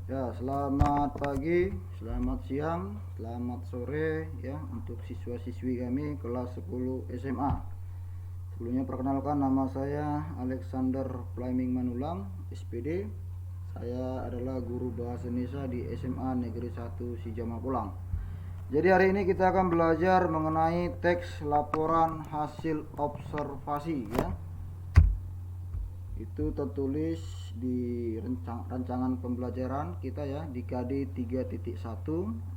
Ya, selamat pagi, selamat siang, selamat sore ya untuk siswa-siswi kami kelas 10 SMA. Sebelumnya perkenalkan, nama saya Alexander Flaming Manulang, SPD. Saya adalah guru bahasa Indonesia di SMA Negeri 1 Sijamapulang. Jadi hari ini kita akan belajar mengenai teks laporan hasil observasi ya. Itu tertulis di rancangan pembelajaran kita ya di KD 3.1,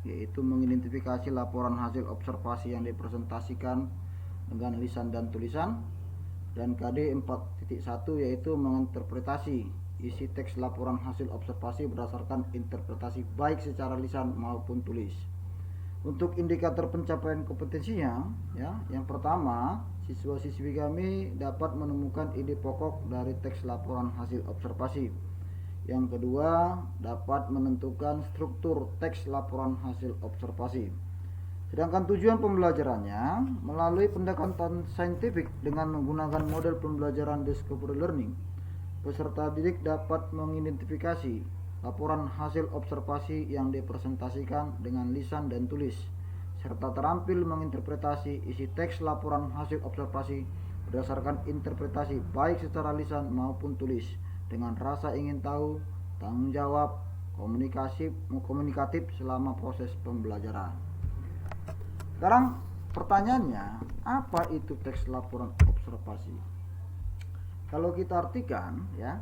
yaitu mengidentifikasi laporan hasil observasi yang dipresentasikan dengan lisan dan tulisan, dan KD 4.1 yaitu menginterpretasi isi teks laporan hasil observasi berdasarkan interpretasi baik secara lisan maupun tulis. Untuk indikator pencapaian kompetensinya ya, yang pertama, siswa-siswi kami dapat menemukan ide pokok dari teks laporan hasil observasi. Yang kedua, dapat menentukan struktur teks laporan hasil observasi. Sedangkan tujuan pembelajarannya melalui pendekatan saintifik dengan menggunakan model pembelajaran discovery learning. Peserta didik dapat mengidentifikasi laporan hasil observasi yang dipresentasikan dengan lisan dan tulis, serta terampil menginterpretasi isi teks laporan hasil observasi berdasarkan interpretasi baik secara lisan maupun tulis, dengan rasa ingin tahu, tanggung jawab, komunikatif selama proses pembelajaran. Sekarang pertanyaannya, apa itu teks laporan observasi? Kalau kita artikan ya,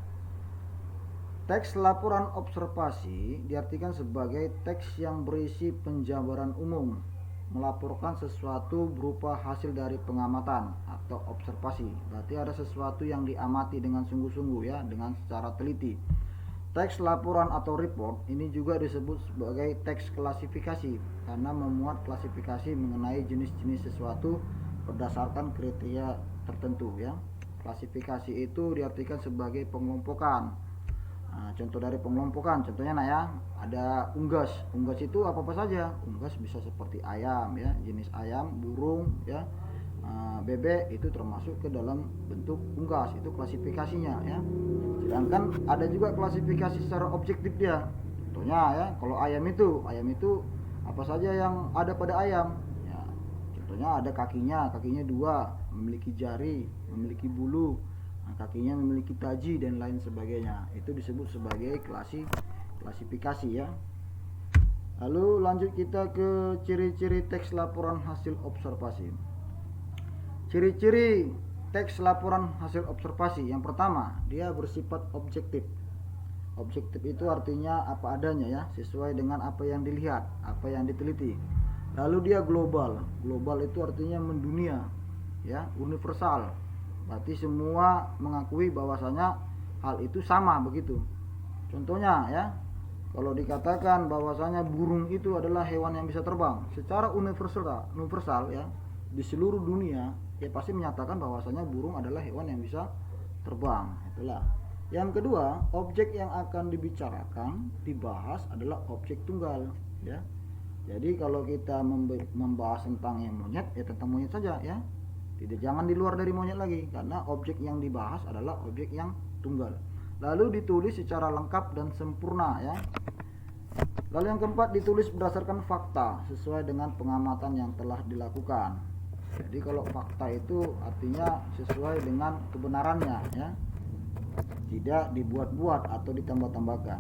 teks laporan observasi diartikan sebagai teks yang berisi penjabaran umum, melaporkan sesuatu berupa hasil dari pengamatan atau observasi. Berarti ada sesuatu yang diamati dengan sungguh-sungguh ya, dengan secara teliti. Teks laporan atau report ini juga disebut sebagai teks klasifikasi karena memuat klasifikasi mengenai jenis-jenis sesuatu berdasarkan kriteria tertentu ya. Klasifikasi itu diartikan sebagai pengelompokan. Nah, contoh dari pengelompokan, contohnya ya, ada unggas. Unggas itu apa saja? Unggas bisa seperti ayam ya, jenis ayam, burung ya, bebek itu termasuk ke dalam bentuk unggas, itu klasifikasinya ya. Sedangkan ada juga klasifikasi secara objektif dia. Contohnya ya, kalau ayam itu apa saja yang ada pada ayam? Ya, contohnya ada kakinya dua, memiliki jari, memiliki bulu, kakinya memiliki taji dan lain sebagainya. Itu disebut sebagai klasifikasi ya. Lalu lanjut kita ke ciri-ciri teks laporan hasil observasi. Ciri-ciri teks laporan hasil observasi, yang pertama, dia bersifat objektif. Objektif itu artinya apa adanya ya, sesuai dengan apa yang dilihat, apa yang diteliti. Lalu dia global. Global itu artinya mendunia ya, universal. Berarti semua mengakui bahwasanya hal itu sama begitu. Contohnya ya, kalau dikatakan bahwasanya burung itu adalah hewan yang bisa terbang secara universal ya, di seluruh dunia ya pasti menyatakan bahwasanya burung adalah hewan yang bisa terbang. Itulah. Yang kedua, objek yang akan dibicarakan, dibahas adalah objek tunggal ya. Jadi kalau kita membahas tentang yang monyet ya tentang monyet saja ya. Jangan di luar dari monyet lagi, karena objek yang dibahas adalah objek yang tunggal. Lalu ditulis secara lengkap dan sempurna ya. Lalu yang keempat, ditulis berdasarkan fakta sesuai dengan pengamatan yang telah dilakukan. Jadi kalau fakta itu artinya sesuai dengan kebenarannya ya, tidak dibuat-buat atau ditambah-tambahkan.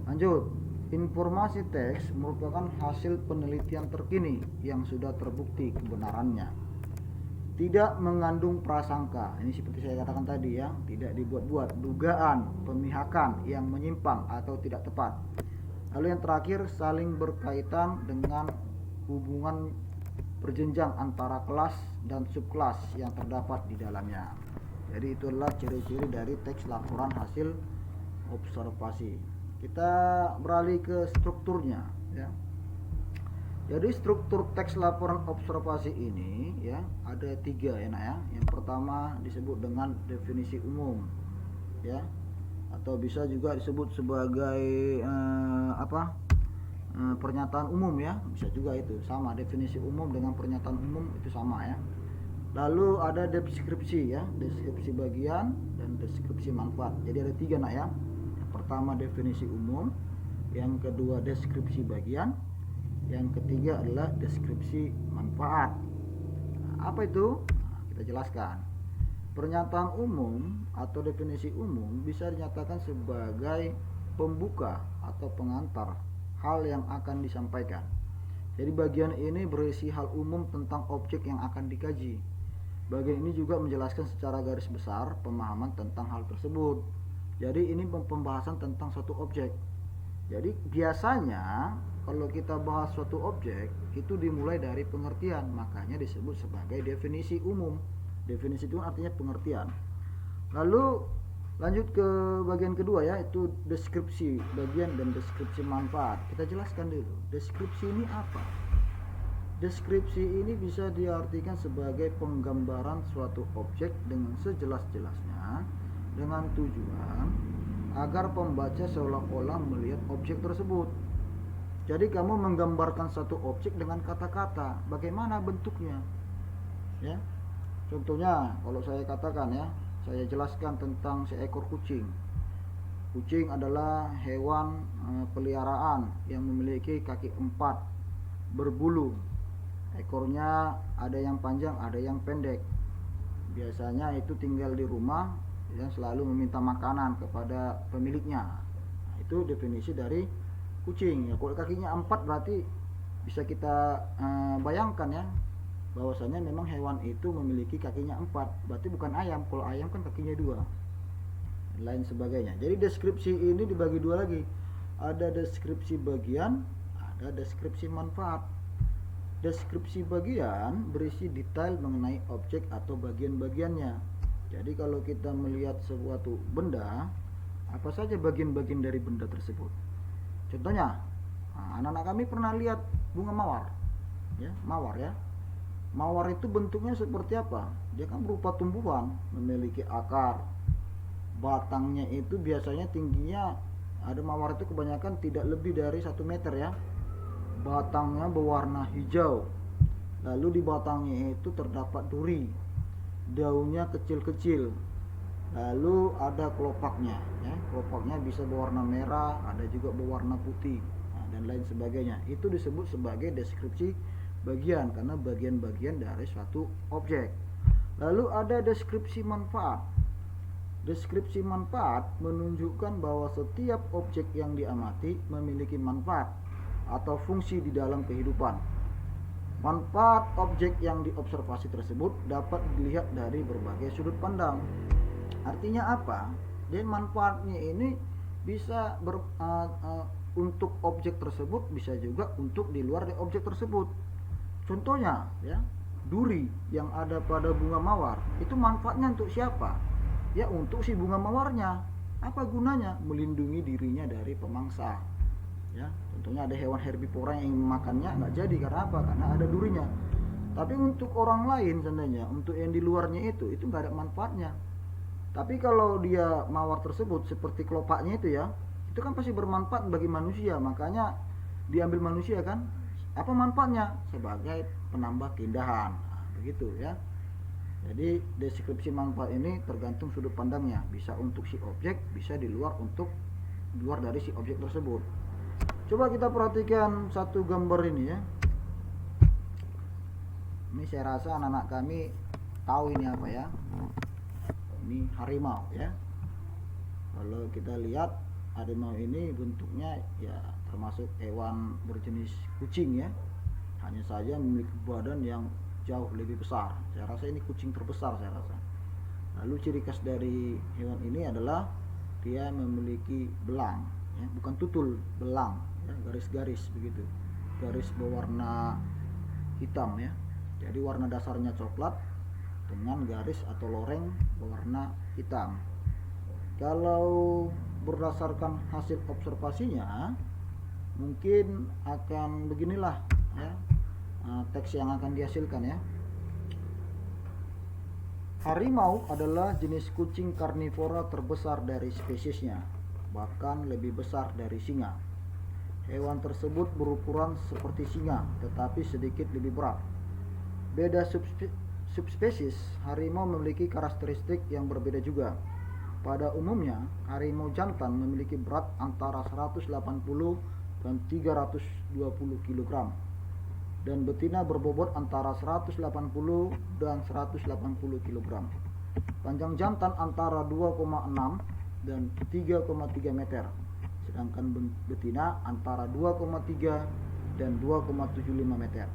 Lanjut, informasi teks merupakan hasil penelitian terkini yang sudah terbukti kebenarannya. Tidak mengandung prasangka, ini seperti saya katakan tadi ya, tidak dibuat-buat, dugaan, pemihakan yang menyimpang atau tidak tepat. Lalu yang terakhir, saling berkaitan dengan hubungan berjenjang antara kelas dan subkelas yang terdapat di dalamnya. Jadi itu adalah ciri-ciri dari teks laporan hasil observasi. Kita beralih ke strukturnya ya. Jadi struktur teks laporan observasi ini ya ada 3 ya nak ya. Yang pertama disebut dengan definisi umum ya, atau bisa juga disebut sebagai pernyataan umum ya, bisa juga itu sama, definisi umum dengan pernyataan umum itu sama ya. Lalu ada deskripsi ya, deskripsi bagian dan deskripsi manfaat. Jadi ada 3 nak ya. Yang pertama definisi umum, yang kedua deskripsi bagian, yang ketiga adalah deskripsi manfaat. Apa itu? Kita jelaskan. Pernyataan umum atau definisi umum bisa dinyatakan sebagai pembuka atau pengantar hal yang akan disampaikan. Jadi bagian ini berisi hal umum tentang objek yang akan dikaji. Bagian ini juga menjelaskan secara garis besar pemahaman tentang hal tersebut. Jadi ini pembahasan tentang suatu objek. Jadi biasanya kalau kita bahas suatu objek itu dimulai dari pengertian, makanya disebut sebagai definisi umum. Definisi itu artinya pengertian. Lalu lanjut ke bagian kedua ya, itu deskripsi bagian dan deskripsi manfaat. Kita jelaskan dulu, deskripsi ini apa? Deskripsi ini bisa diartikan sebagai penggambaran suatu objek dengan sejelas-jelasnya dengan tujuan agar pembaca seolah-olah melihat objek tersebut. Jadi kamu menggambarkan satu objek dengan kata-kata, bagaimana bentuknya? Ya. Contohnya kalau saya katakan ya, saya jelaskan tentang seekor kucing. Kucing adalah hewan peliharaan yang memiliki kaki 4, berbulu. Ekornya ada yang panjang, ada yang pendek. Biasanya itu tinggal di rumah yang selalu meminta makanan kepada pemiliknya. Nah, itu definisi dari kucing. Ya, kalau kakinya 4 berarti bisa kita bayangkan ya, bahwasanya memang hewan itu memiliki kakinya 4. Berarti bukan ayam. Kalau ayam kan kakinya 2. Lain sebagainya. Jadi deskripsi ini dibagi dua lagi. Ada deskripsi bagian, ada deskripsi manfaat. Deskripsi bagian berisi detail mengenai objek atau bagian-bagiannya. Jadi kalau kita melihat suatu benda, apa saja bagian-bagian dari benda tersebut. Contohnya, anak-anak kami pernah lihat bunga mawar. Ya, mawar ya. Mawar itu bentuknya seperti apa? Dia kan berupa tumbuhan, memiliki akar. Batangnya itu biasanya tingginya, ada mawar itu kebanyakan tidak lebih dari 1 meter ya. Batangnya berwarna hijau. Lalu di batangnya itu terdapat duri. Daunnya kecil-kecil. Lalu ada kelopaknya ya. Kelopaknya bisa berwarna merah, ada juga berwarna putih, dan lain sebagainya. Itu disebut sebagai deskripsi bagian karena bagian-bagian dari suatu objek. Lalu ada deskripsi manfaat. Deskripsi manfaat menunjukkan bahwa setiap objek yang diamati memiliki manfaat atau fungsi di dalam kehidupan. Manfaat objek yang diobservasi tersebut dapat dilihat dari berbagai sudut pandang. Artinya apa? Dan manfaatnya ini bisa untuk objek tersebut, bisa juga untuk di luar dari objek tersebut. Contohnya ya, duri yang ada pada bunga mawar itu manfaatnya untuk siapa? Ya untuk si bunga mawarnya. Apa gunanya? Melindungi dirinya dari pemangsa. Ya, contohnya ada hewan herbivora yang ingin memakannya, nggak jadi karena apa? Karena ada durinya. Tapi untuk orang lain seandainya, untuk yang di luarnya itu nggak ada manfaatnya. Tapi kalau dia mawar tersebut seperti kelopaknya itu ya, itu kan pasti bermanfaat bagi manusia, makanya diambil manusia kan. Apa manfaatnya? Sebagai penambah keindahan. Nah, begitu ya. Jadi deskripsi manfaat ini tergantung sudut pandangnya, bisa untuk si objek, bisa di luar dari si objek tersebut. Coba kita perhatikan satu gambar ini ya. Ini saya rasa anak-anak kami tahu ini apa ya. Ini harimau ya. Kalau kita lihat harimau ini bentuknya ya termasuk hewan berjenis kucing ya. Hanya saja memiliki badan yang jauh lebih besar. Saya rasa ini kucing terbesar saya rasa. Lalu ciri khas dari hewan ini adalah dia memiliki belang ya, bukan tutul, belang ya, garis-garis begitu. Garis berwarna hitam ya. Jadi warna dasarnya coklat dengan garis atau loreng berwarna hitam. Kalau berdasarkan hasil observasinya mungkin akan beginilah ya, teks yang akan dihasilkan ya. Harimau adalah jenis kucing karnivora terbesar dari spesiesnya, bahkan lebih besar dari singa. Hewan tersebut berukuran seperti singa, tetapi sedikit lebih berat. Beda subspesies, harimau memiliki karakteristik yang berbeda juga. pada umumnya harimau jantan memiliki berat antara 180 dan 320 kg dan betina berbobot antara 180 dan 180 kg. Panjang jantan antara 2,6 dan 3,3 meter, sedangkan betina antara 2,3 dan 2,75 meter.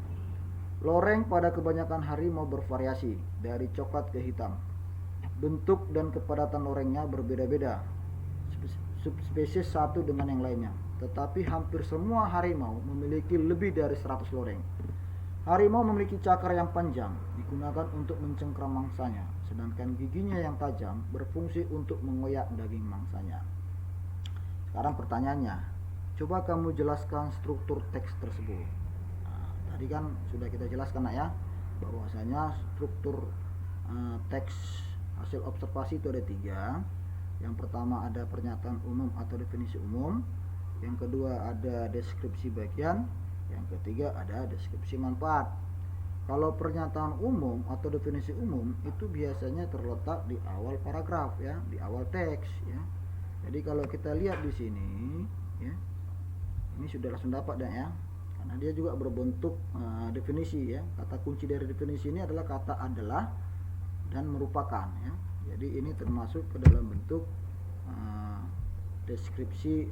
Loreng pada kebanyakan harimau bervariasi dari coklat ke hitam. Bentuk dan kepadatan lorengnya berbeda-beda, subspesies satu dengan yang lainnya, tetapi hampir semua harimau memiliki lebih dari 100 loreng. Harimau memiliki cakar yang panjang, digunakan untuk mencengkram mangsanya, sedangkan giginya yang tajam berfungsi untuk mengoyak daging mangsanya. Sekarang pertanyaannya, coba kamu jelaskan struktur teks tersebut. Tadi kan sudah kita jelaskan ya, bahwasanya struktur teks hasil observasi itu ada 3. Yang pertama ada pernyataan umum atau definisi umum, yang kedua ada deskripsi bagian, yang ketiga ada deskripsi manfaat. Kalau pernyataan umum atau definisi umum itu biasanya terletak di awal paragraf ya, di awal teks ya. Jadi kalau kita lihat di sini ya, ini sudah langsung dapat ya, karena dia juga berbentuk definisi ya. Kata kunci dari definisi ini adalah kata adalah dan merupakan ya. Jadi ini termasuk ke dalam bentuk deskripsi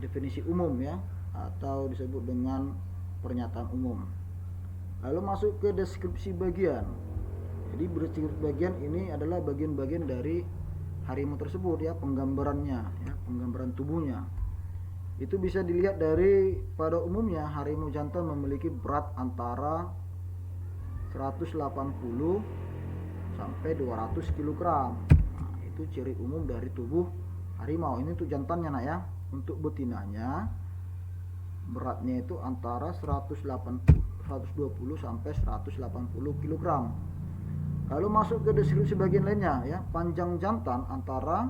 definisi umum ya, atau disebut dengan pernyataan umum. Lalu masuk ke deskripsi bagian. Jadi deskripsi bagian ini adalah bagian-bagian dari harimau tersebut ya, penggambarannya ya, penggambaran tubuhnya. Itu bisa dilihat dari pada umumnya harimau jantan memiliki berat antara 180 sampai 200 kg. Nah, itu ciri umum dari tubuh harimau. Ini untuk jantannya nak ya. Untuk betinanya beratnya itu antara 120 sampai 180 kg. Lalu masuk ke deskripsi bagian lainnya ya. Panjang jantan antara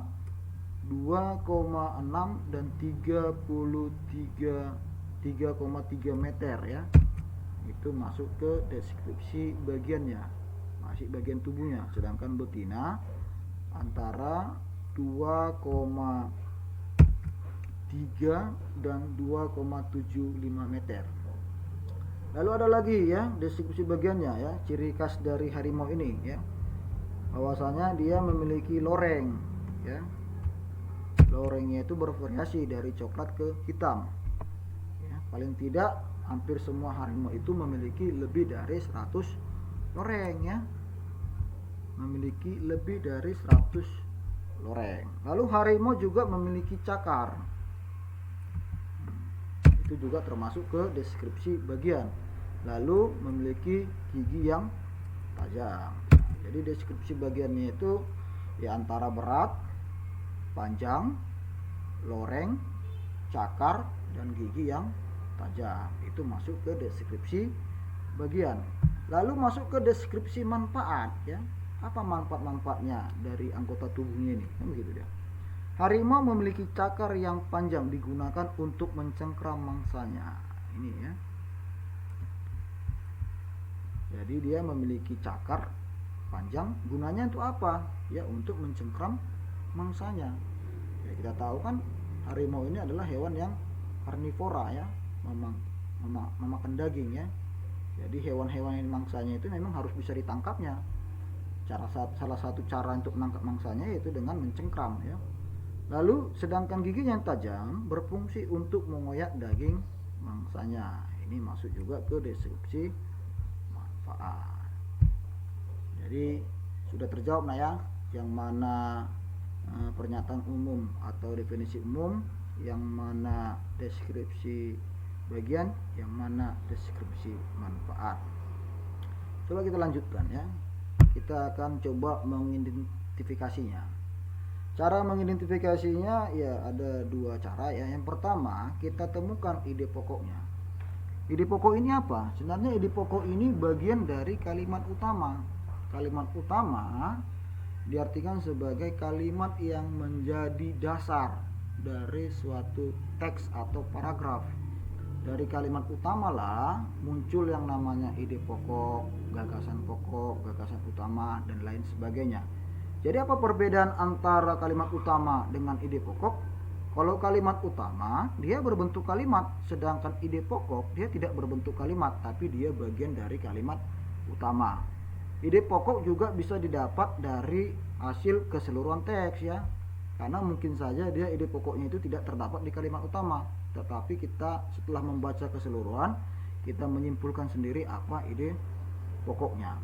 2,6 dan 3,3 meter ya. Itu masuk ke deskripsi bagiannya, masih bagian tubuhnya. Sedangkan betina antara 2,3 dan 2,75 meter. Lalu ada lagi ya deskripsi bagiannya ya, ciri khas dari harimau ini ya, bahwasanya dia memiliki loreng ya. Lorengnya itu bervariasi dari coklat ke hitam ya. Paling tidak hampir semua harimau itu memiliki lebih dari 100 loreng ya, memiliki lebih dari 100 loreng. Lalu harimau juga memiliki cakar, itu juga termasuk ke deskripsi bagian. Lalu memiliki gigi yang tajam. Jadi deskripsi bagiannya itu ya antara berat, panjang, loreng, cakar, dan gigi yang tajam. Itu masuk ke deskripsi bagian. Lalu masuk ke deskripsi manfaat ya. Apa manfaat-manfaatnya dari anggota tubuhnya ini? Kan begitu dia. Harimau memiliki cakar yang panjang, digunakan untuk mencengkram mangsanya. Ini ya. Jadi dia memiliki cakar panjang, gunanya untuk apa? Ya untuk mencengkram mangsanya. Ya, kita tahu kan harimau ini adalah hewan yang karnivora ya, memakan daging ya. Jadi hewan-hewan yang mangsanya itu memang harus bisa ditangkapnya. Salah satu cara untuk menangkap mangsanya yaitu dengan mencengkram ya. Lalu sedangkan giginya yang tajam berfungsi untuk mengoyak daging mangsanya. Ini masuk juga ke deskripsi manfaat. Jadi sudah terjawab nah ya, yang mana pernyataan umum atau definisi umum, yang mana deskripsi bagian, yang mana deskripsi manfaat. Coba kita lanjutkan ya. Kita akan coba mengidentifikasinya. Cara mengidentifikasinya ya ada 2 cara ya. Yang pertama, kita temukan ide pokoknya. Ide pokok ini apa? Sebenarnya ide pokok ini bagian dari kalimat utama. Kalimat utama diartikan sebagai kalimat yang menjadi dasar dari suatu teks atau paragraf. Dari kalimat utamalah muncul yang namanya ide pokok, gagasan utama, dan lain sebagainya. Jadi apa perbedaan antara kalimat utama dengan ide pokok? Kalau kalimat utama dia berbentuk kalimat, sedangkan ide pokok dia tidak berbentuk kalimat, tapi dia bagian dari kalimat utama. Ide pokok juga bisa didapat dari hasil keseluruhan teks ya. Karena mungkin saja dia ide pokoknya itu tidak terdapat di kalimat utama, tetapi kita setelah membaca keseluruhan, kita menyimpulkan sendiri apa ide pokoknya.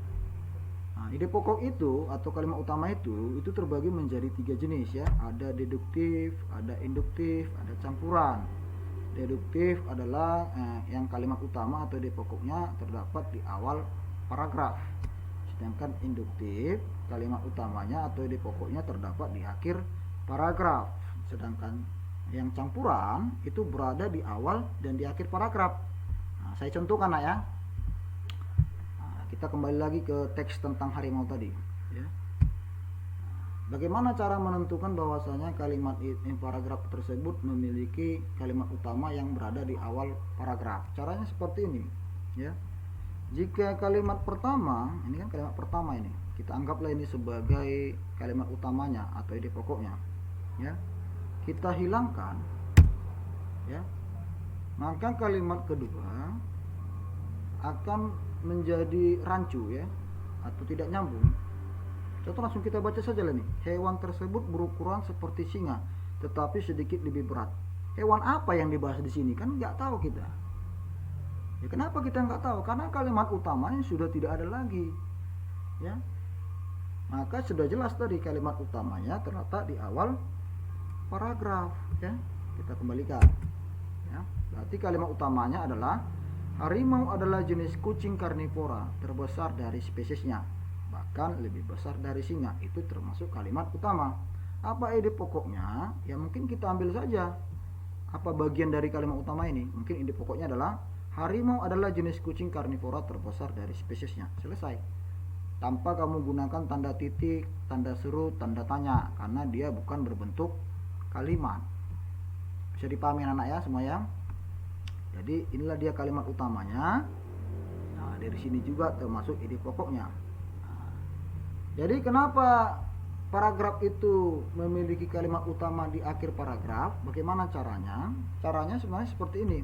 Nah, ide pokok itu atau kalimat utama itu terbagi menjadi 3 jenis ya. Ada deduktif, ada induktif, ada campuran. Deduktif adalah yang kalimat utama atau ide pokoknya terdapat di awal paragraf. Sedangkan induktif, kalimat utamanya atau ide pokoknya terdapat di akhir paragraf. Sedangkan yang campuran itu berada di awal dan di akhir paragraf. Nah, saya contohkan ya. Nah, kita kembali lagi ke teks tentang harimau tadi ya. Bagaimana cara menentukan bahwasanya kalimat paragraf tersebut memiliki kalimat utama yang berada di awal paragraf? Caranya seperti ini ya. Jika kalimat pertama, ini kan kalimat pertama ini, kita anggaplah ini sebagai kalimat utamanya atau ide pokoknya ya. Kita hilangkan ya. Maka kalimat kedua akan menjadi rancu ya, atau tidak nyambung. Contoh langsung kita baca saja lah nih. Hewan tersebut berukuran seperti singa, tetapi sedikit lebih berat. Hewan apa yang dibahas di sini? Kan nggak tahu kita. Ya, kenapa kita nggak tahu? Karena kalimat utamanya sudah tidak ada lagi, ya. Maka sudah jelas tadi kalimat utamanya terletak di awal paragraf, ya. Kita kembalikan, ya. Berarti kalimat utamanya adalah harimau adalah jenis kucing karnivora terbesar dari spesiesnya, bahkan lebih besar dari singa. Itu termasuk kalimat utama. Apa ide pokoknya? Ya mungkin kita ambil saja apa bagian dari kalimat utama ini. Mungkin ide pokoknya adalah harimau adalah jenis kucing karnivora terbesar dari spesiesnya. Selesai. Tanpa kamu gunakan tanda titik, tanda seru, tanda tanya, karena dia bukan berbentuk kalimat. Bisa dipahami anak ya semua ya. Jadi inilah dia kalimat utamanya. Nah, dari sini juga termasuk ide pokoknya. Nah, jadi kenapa paragraf itu memiliki kalimat utama di akhir paragraf? Bagaimana caranya? Caranya sebenarnya seperti ini.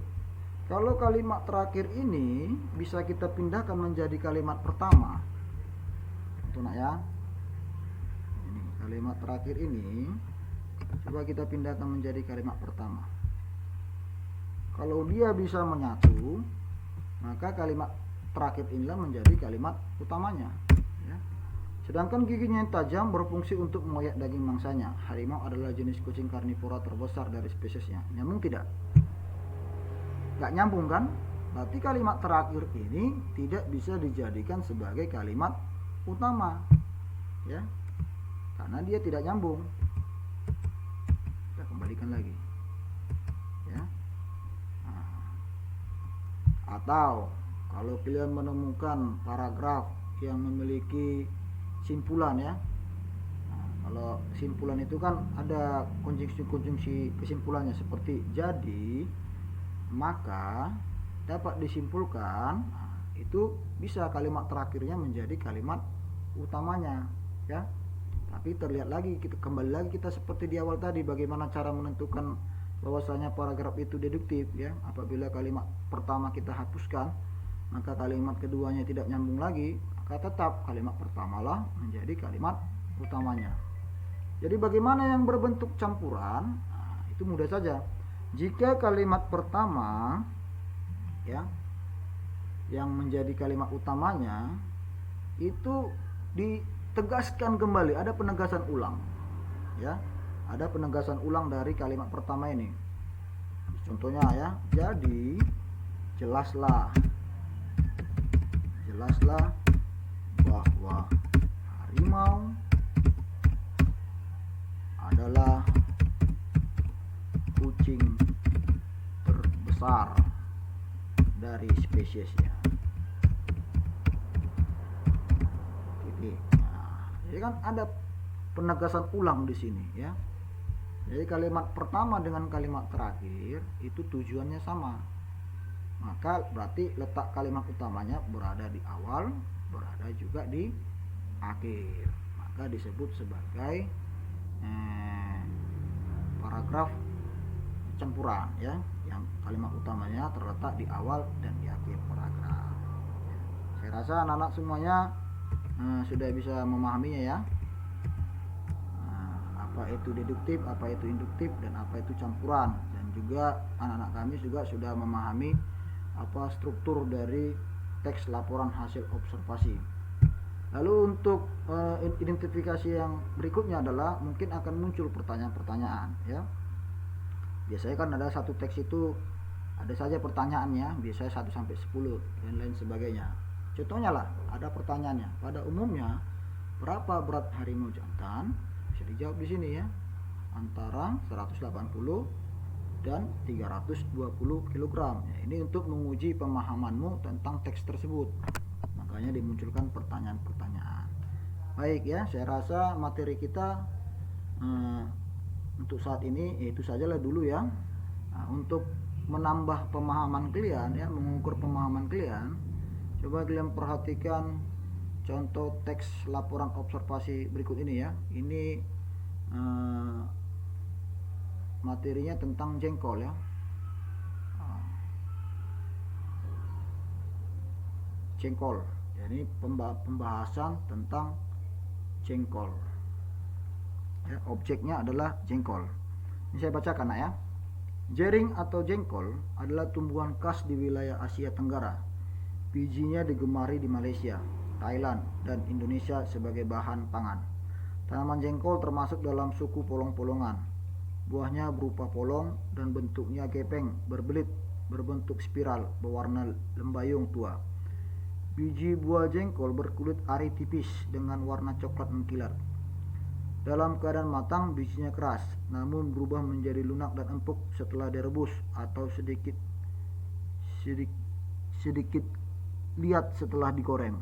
Kalau kalimat terakhir ini bisa kita pindahkan menjadi kalimat pertama. Itu nak ya. Ini kalimat terakhir ini coba kita pindahkan menjadi kalimat pertama. Kalau dia bisa menyatu, maka kalimat terakhir inilah menjadi kalimat utamanya ya. Sedangkan giginya yang tajam berfungsi untuk mengoyak daging mangsanya. Harimau adalah jenis kucing karnivora terbesar dari spesiesnya. Nyambung tidak? Gak nyambung kan? Berarti kalimat terakhir ini tidak bisa dijadikan sebagai kalimat utama ya, karena dia tidak nyambung. Kita kembalikan lagi ya. Nah, atau kalau kalian menemukan paragraf yang memiliki simpulan ya. Nah, kalau simpulan itu kan ada konjungsi kesimpulannya seperti jadi, maka dapat disimpulkan. Nah, itu bisa kalimat terakhirnya menjadi kalimat utamanya ya. Tapi terlihat lagi, kita kembali lagi kita seperti di awal tadi, bagaimana cara menentukan bahwasanya paragraf itu deduktif ya. Apabila kalimat pertama kita hapuskan, maka kalimat keduanya tidak nyambung lagi, maka tetap kalimat pertamalah menjadi kalimat utamanya. Jadi bagaimana yang berbentuk campuran? Nah, itu mudah saja. Jika kalimat pertama ya yang menjadi kalimat utamanya itu ditegaskan kembali, ada penegasan ulang ya, ada penegasan ulang dari kalimat pertama ini. Contohnya ya, jadi jelaslah bahwa harimau adalah kucing terbesar dari spesiesnya. Nah, jadi kan ada penegasan ulang di sini ya. Jadi kalimat pertama dengan kalimat terakhir itu tujuannya sama. Maka berarti letak kalimat utamanya berada di awal, berada juga di akhir. maka disebut sebagai paragraf campuran ya, yang kalimat utamanya terletak di awal dan di akhir paragraf. Saya rasa anak-anak semuanya sudah bisa memahaminya ya. Apa itu deduktif, apa itu induktif, dan apa itu campuran. Dan juga anak-anak kami juga sudah memahami apa struktur dari teks laporan hasil observasi. Lalu untuk identifikasi yang berikutnya adalah mungkin akan muncul pertanyaan-pertanyaan ya. Biasanya kan ada satu teks itu ada saja pertanyaannya, biasanya 1 sampai 10 dan lain sebagainya. Contohnya lah, ada pertanyaannya. Pada umumnya berapa berat harimau jantan? Bisa dijawab di sini ya. Antara 180 dan 320 kg. Ya, ini untuk menguji pemahamanmu tentang teks tersebut. Makanya dimunculkan pertanyaan-pertanyaan. Baik ya, saya rasa materi kita untuk saat ini itu sajalah dulu ya. Nah, untuk menambah pemahaman kalian ya, mengukur pemahaman kalian, coba kalian perhatikan contoh teks laporan observasi berikut ini ya. Ini materinya tentang jengkol ya. Jengkol. Jadi pembahasan tentang jengkol. Ya, objeknya adalah jengkol. Ini saya bacakan ya. Jering atau jengkol adalah tumbuhan khas di wilayah Asia Tenggara. Bijinya digemari di Malaysia, Thailand, dan Indonesia sebagai bahan pangan. Tanaman jengkol termasuk dalam suku polong-polongan. Buahnya berupa polong dan bentuknya gepeng, berbelit, berbentuk spiral, berwarna lembayung tua. Biji buah jengkol berkulit ari tipis dengan warna coklat mengkilat. Dalam keadaan matang, bijinya keras, namun berubah menjadi lunak dan empuk setelah direbus atau sedikit liat setelah digoreng.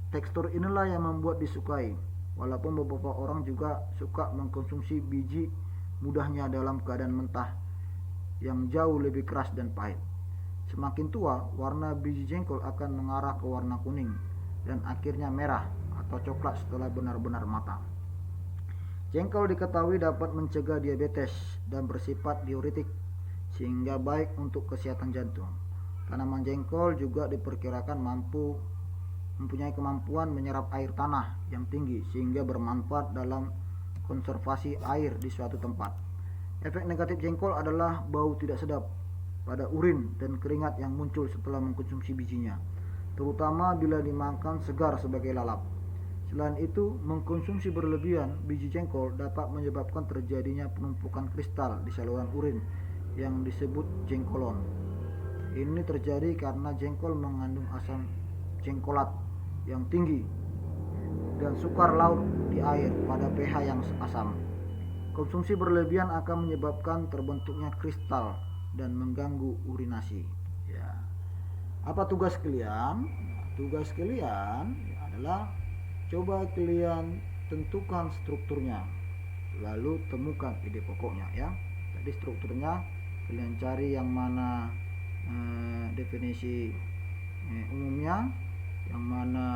Tekstur inilah yang membuat disukai, walaupun beberapa orang juga suka mengkonsumsi biji mudahnya dalam keadaan mentah yang jauh lebih keras dan pahit. Semakin tua, warna biji jengkol akan mengarah ke warna kuning dan akhirnya merah atau coklat setelah benar-benar matang. Jengkol diketahui dapat mencegah diabetes dan bersifat diuretik sehingga baik untuk kesehatan jantung. Tanaman jengkol juga diperkirakan mempunyai kemampuan menyerap air tanah yang tinggi sehingga bermanfaat dalam konservasi air di suatu tempat. Efek negatif jengkol adalah bau tidak sedap pada urin dan keringat yang muncul setelah mengkonsumsi bijinya, terutama bila dimakan segar sebagai lalap. Selain itu, mengkonsumsi berlebihan biji jengkol dapat menyebabkan terjadinya penumpukan kristal di saluran urin yang disebut jengkolon. Ini terjadi karena jengkol mengandung asam jengkolat yang tinggi dan sukar laut di air pada pH yang asam. Konsumsi berlebihan akan menyebabkan terbentuknya kristal dan mengganggu urinasi. Ya. Apa tugas kalian? Tugas kalian adalah coba kalian tentukan strukturnya, lalu temukan ide pokoknya ya. Jadi strukturnya kalian cari yang mana definisi umumnya, yang mana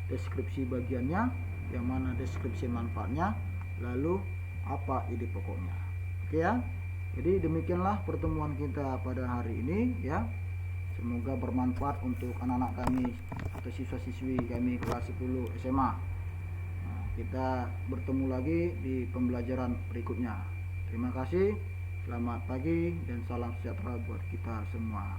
deskripsi bagiannya, yang mana deskripsi manfaatnya, lalu apa ide pokoknya. Oke ya. Jadi demikianlah pertemuan kita pada hari ini ya. Semoga bermanfaat untuk anak-anak kami atau siswa-siswi kami kelas 10 SMA. Nah, kita bertemu lagi di pembelajaran berikutnya. Terima kasih, selamat pagi dan salam sejahtera buat kita semua.